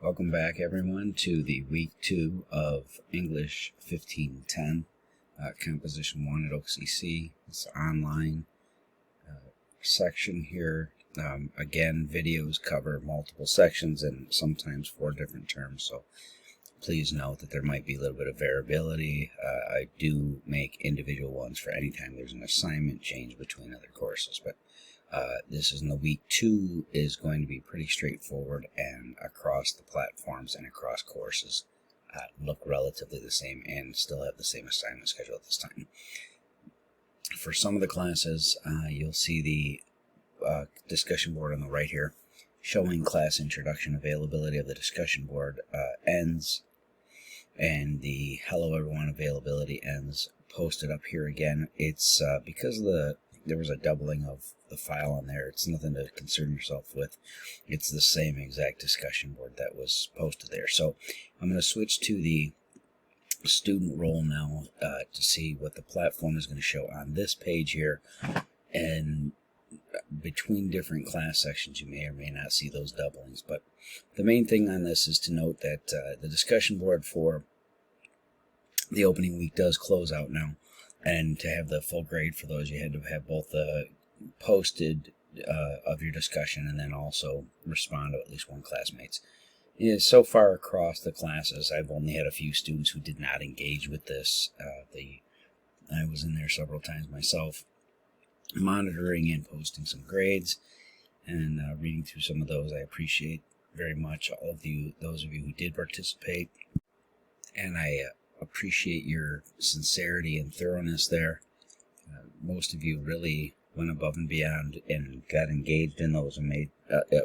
Welcome back, everyone, to the week 2 of English 1510, Composition 1 at OCC. It's an online section here. Again, videos cover multiple sections and sometimes 4 different terms, so please note that there might be a little bit of variability. I do make individual ones for any time there's an assignment change between other courses, but this is in the week 2 is going to be pretty straightforward, and across the platforms and across courses look relatively the same and still have the same assignment schedule at this time. For some of the classes, you'll see the discussion board on the right here showing class introduction. Availability of the discussion board ends, and the hello everyone availability ends. Posted up here again. It's because there was a doubling of the file on there. It's nothing to concern yourself with. It's the same exact discussion board that was posted there. So I'm going to switch to the student role now to see what the platform is going to show on this page here. And between different class sections, you may or may not see those doublings. But the main thing on this is to note that the discussion board for the opening week does close out now. And to have the full grade for those, you had to have both the posted of your discussion and then also respond to at least one classmate's. Yeah, so far across the classes, I've only had a few students who did not engage with this. I was in there several times myself, monitoring and posting some grades and reading through some of those. I appreciate very much all of you, those of you who did participate, and I appreciate your sincerity and thoroughness there. Most of you really went above and beyond and got engaged in those and made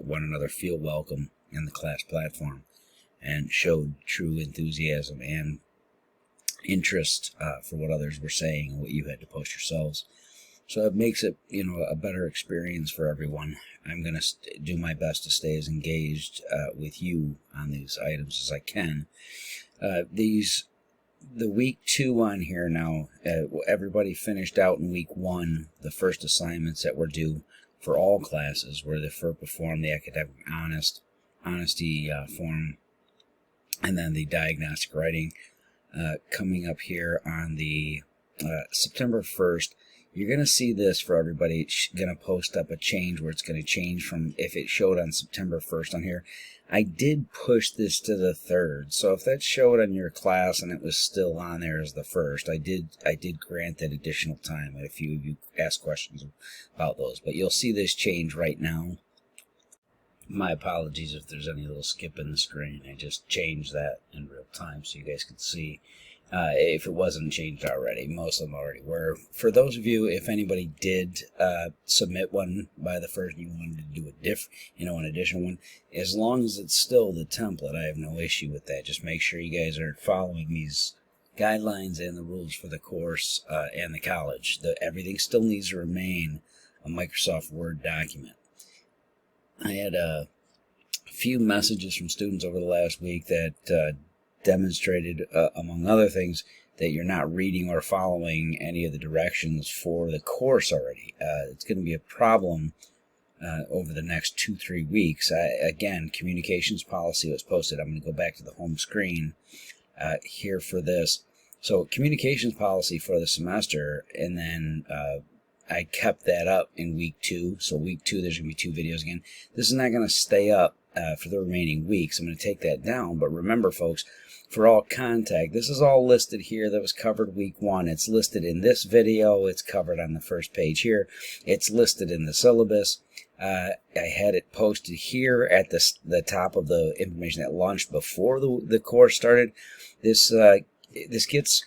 one another feel welcome in the class platform and showed true enthusiasm and interest for what others were saying and what you had to post yourselves. So it makes it, a better experience for everyone. I'm going to do my best to stay as engaged with you on these items as I can. The week 2 on here now, everybody finished out in week 1. The first assignments that were due for all classes were the FERPA form, the academic honesty form, and then the diagnostic writing. Coming up here on the September 1st, you're going to see this for everybody. It's going to post up a change where it's going to change from, if it showed on September 1st on here, I did push this to the 3rd. So if that showed on your class and it was still on there as the 1st, I did grant that additional time. And a few of you asked questions about those, but you'll see this change right now. My apologies if there's any little skip in the screen. I just changed that in real time so you guys could see. If it wasn't changed already, most of them already were. For those of you, if anybody did submit one by the 1st, you wanted to do an additional one, as long as it's still the template, I have no issue with that. Just make sure you guys are following these guidelines and the rules for the course and the college. Everything still needs to remain a Microsoft Word document. I had a few messages from students over the last week that demonstrated, among other things, that you're not reading or following any of the directions for the course already. It's going to be a problem over the next 2-3 weeks. Again, communications policy was posted. I'm going to go back to the home screen here for this. So communications policy for the semester, and then I kept that up in week 2. So week 2, there's going to be 2 videos again. This is not going to stay up for the remaining weeks. I'm going to take that down. But remember, folks, for all contact, this is all listed here that was covered week 1. It's listed in this video. It's covered on the first page here. It's listed in the syllabus. I had it posted here at the top of the information that launched before the course started. This gets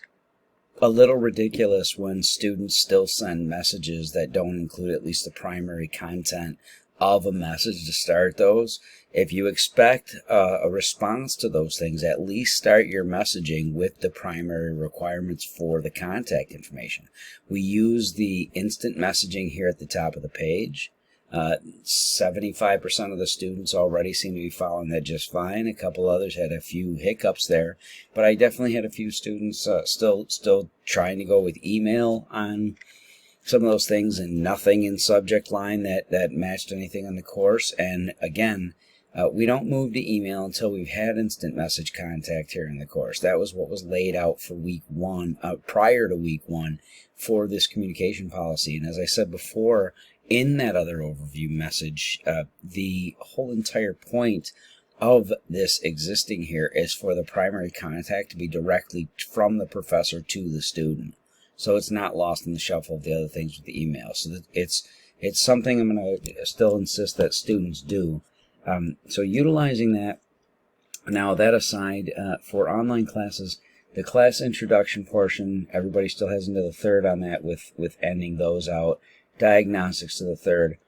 a little ridiculous when students still send messages that don't include at least the primary content of a message to start those. If you expect a response to those things, at least start your messaging with the primary requirements for the contact information. We use the instant messaging here at the top of the page. 75% of the students already seem to be following that just fine. A couple others had a few hiccups there, but I definitely had a few students still trying to go with email on some of those things and nothing in subject line that matched anything on the course. And again, We don't move to email until we've had instant message contact here in the course. That was what was laid out for week 1, prior to week 1 for this communication policy. And as I said before, in that other overview message, the whole entire point of this existing here is for the primary contact to be directly from the professor to the student. So it's not lost in the shuffle of the other things with the email. So that it's something I'm going to still insist that students do. So utilizing that. Now that aside, for online classes, the class introduction portion, everybody still has into the 3rd on that with ending those out. Diagnostics to the 3rd.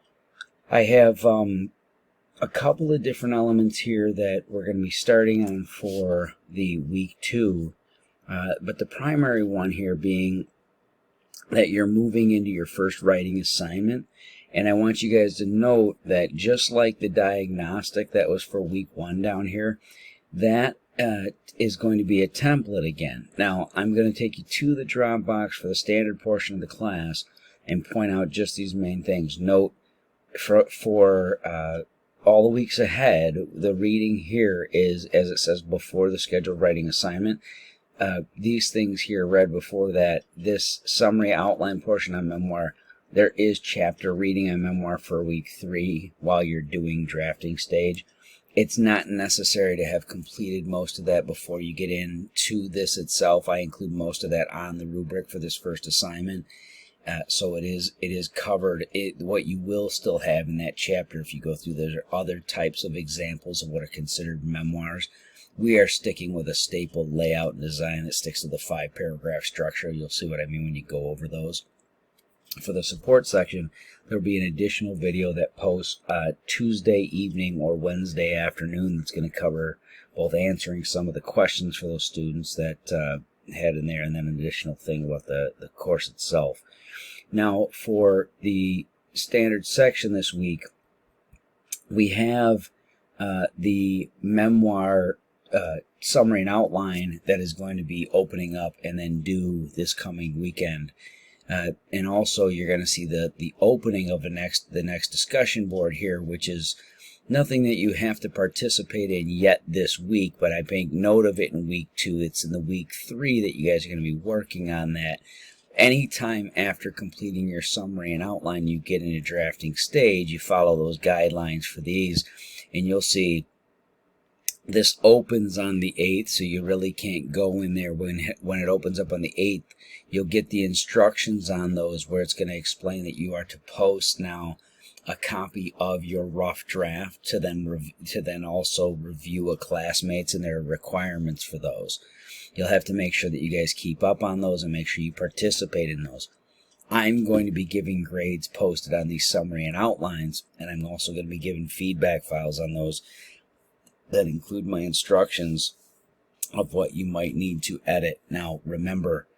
I have a couple of different elements here that we're going to be starting on for the week 2, but the primary one here being that you're moving into your first writing assignment. And I want you guys to note that just like the diagnostic that was for week 1 down here, that is going to be a template again. Now, I'm going to take you to the Dropbox for the standard portion of the class and point out just these main things. Note, for all the weeks ahead, the reading here is, as it says, before the scheduled writing assignment. These things here read before that. This summary outline portion on memoir, there is chapter reading on memoir for week 3 while you're doing drafting stage. It's not necessary to have completed most of that before you get into this itself. I include most of that on the rubric for this first assignment. So it is covered. What you will still have in that chapter, if you go through, there are other types of examples of what are considered memoirs. We are sticking with a staple layout and design that sticks to the 5-paragraph structure. You'll see what I mean when you go over those. For the support section, there will be an additional video that posts Tuesday evening or Wednesday afternoon that's going to cover both answering some of the questions for those students that had in there, and then an additional thing about the course itself. Now, for the standard section this week, we have the memoir summary and outline that is going to be opening up and then due this coming weekend. And also you're going to see the opening of the next discussion board here, which is nothing that you have to participate in yet this week, but I make note of it in week 2. It's in the week 3 that you guys are going to be working on that. Anytime after completing your summary and outline, you get into drafting stage, you follow those guidelines for these, and you'll see this opens on the 8th, so you really can't go in there when it opens up on the 8th. You'll get the instructions on those where it's going to explain that you are to post now a copy of your rough draft to then also review a classmates and their requirements for those. You'll have to make sure that you guys keep up on those and make sure you participate in those. I'm going to be giving grades posted on these summary and outlines, and I'm also going to be giving feedback files on those that include my instructions of what you might need to edit. Now, remember,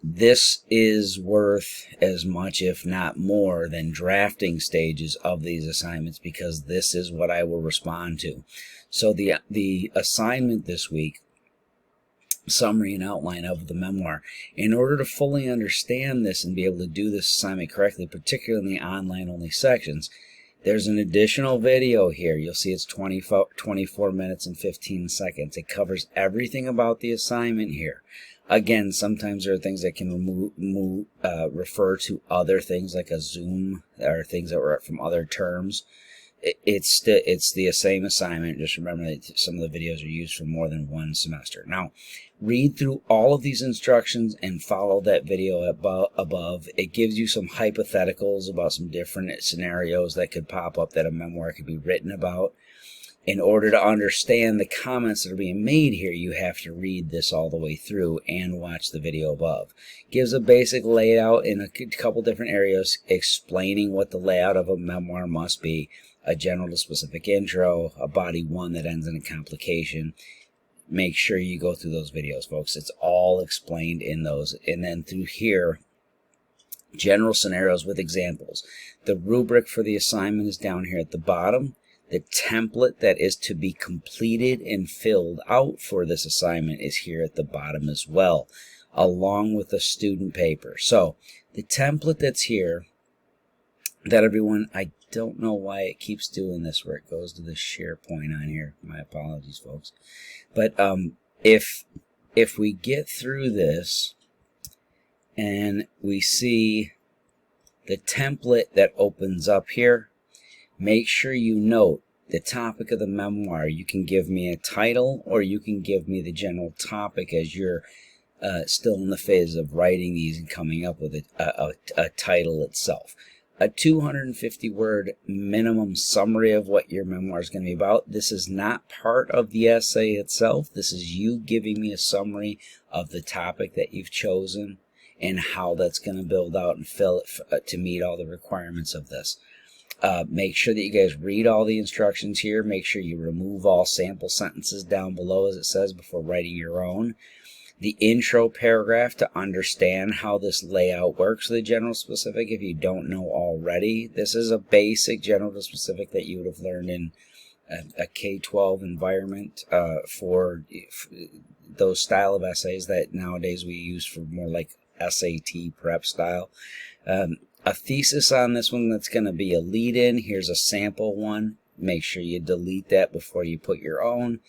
this is worth as much, if not more, than drafting stages of these assignments, because this is what I will respond to. So the assignment this week, summary and outline of the memoir. In order to fully understand this and be able to do this assignment correctly, particularly in the online only sections, there's an additional video here. You'll see it's 24 minutes and 15 seconds. It covers everything about the assignment here. Again, sometimes there are things that can refer to other things like a Zoom or things that were from other terms. It's the same assignment. Just remember that some of the videos are used for more than one semester. Now, read through all of these instructions and follow that video above. It gives you some hypotheticals about some different scenarios that could pop up that a memoir could be written about. In order to understand the comments that are being made here, you have to read this all the way through and watch the video above. Gives a basic layout in a couple different areas, explaining what the layout of a memoir must be, a general to specific intro, a body 1 that ends in a complication. Make sure you go through those videos, folks. It's all explained in those. And then through here, general scenarios with examples. The rubric for the assignment is down here at the bottom. The template that is to be completed and filled out for this assignment is here at the bottom as well, along with the student paper. So the template that's here, that everyone, I don't know why it keeps doing this where it goes to the SharePoint on here. My apologies, folks. But if we get through this and we see the template that opens up here, make sure you note the topic of the memoir. You can give me a title or you can give me the general topic as you're still in the phase of writing these and coming up with a title itself. A 250-word minimum summary of what your memoir is going to be about. This is not part of the essay itself. This is you giving me a summary of the topic that you've chosen and how that's going to build out and fill it to meet all the requirements of this. Make sure that you guys read all the instructions here. Make sure you remove all sample sentences down below, as it says, before writing your own. The intro paragraph to understand how this layout works with the general specific. If you don't know already, this is a basic general to specific that you would have learned in a K-12 environment for those style of essays that nowadays we use for more like SAT prep style. A thesis on this one that's going to be a lead-in. Here's a sample one. Make sure you delete that before you put your own.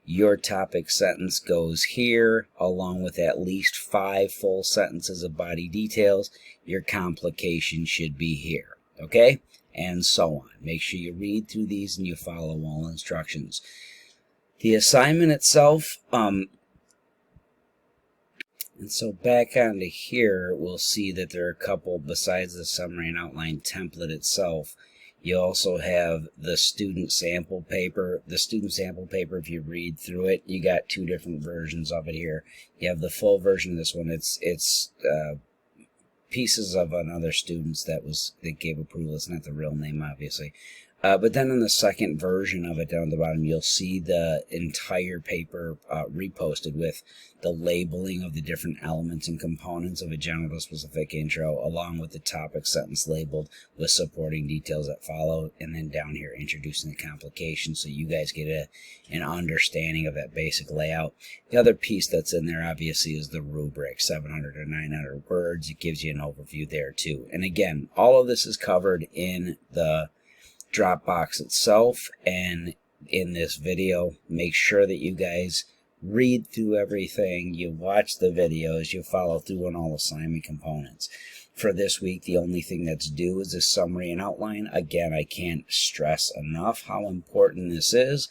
Your topic sentence goes here, along with at least 5 full sentences of body details. Your complication should be here, okay? And so on. Make sure you read through these and you follow all instructions. The assignment itself, and so back onto here, we'll see that there are a couple, besides the summary and outline template itself, you also have the student sample paper. The student sample paper, if you read through it, you got 2 different versions of it here. You have the full version of this one. It's pieces of another student's that gave approval. It's not the real name, obviously. But then in the second version of it down at the bottom, you'll see the entire paper reposted with the labeling of the different elements and components of a general to specific intro, along with the topic sentence labeled with supporting details that follow, and then down here introducing the complication so you guys get an understanding of that basic layout. The other piece that's in there, obviously, is the rubric, 700 or 900 words. It gives you an overview there, too. And again, all of this is covered in the Dropbox itself and in this video. Make sure that you guys read through everything, you watch the videos, you follow through on all assignment components. For this week, the only thing that's due is a summary and outline. Again, I can't stress enough how important this is.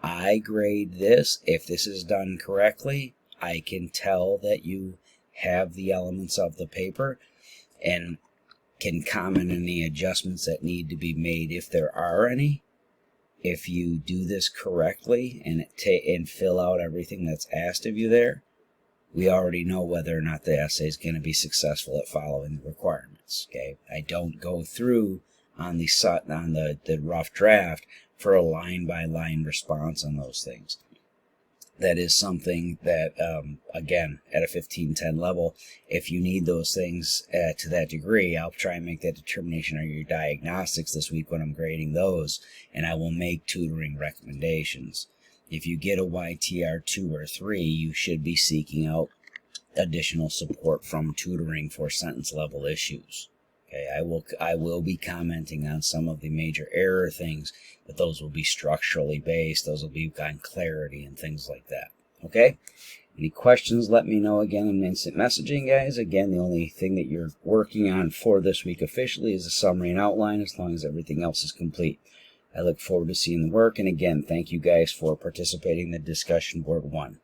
I grade this. If this is done correctly, I can tell that you have the elements of the paper and can comment any adjustments that need to be made if there are any. If you do this correctly and fill out everything that's asked of you there, we already know whether or not the essay is going to be successful at following the requirements. Okay, I don't go through on the rough draft for a line-by-line response on those things. That is something that, again, at a 1510 level, if you need those things to that degree, I'll try and make that determination on your diagnostics this week when I'm grading those, and I will make tutoring recommendations. If you get a YTR 2 or 3, you should be seeking out additional support from tutoring for sentence level issues. Okay, I will be commenting on some of the major error things, but those will be structurally based. Those will be on clarity and things like that. Okay? Any questions, let me know again in instant messaging, guys. Again, the only thing that you're working on for this week officially is a summary and outline, as long as everything else is complete. I look forward to seeing the work, and again, thank you guys for participating in the discussion board 1.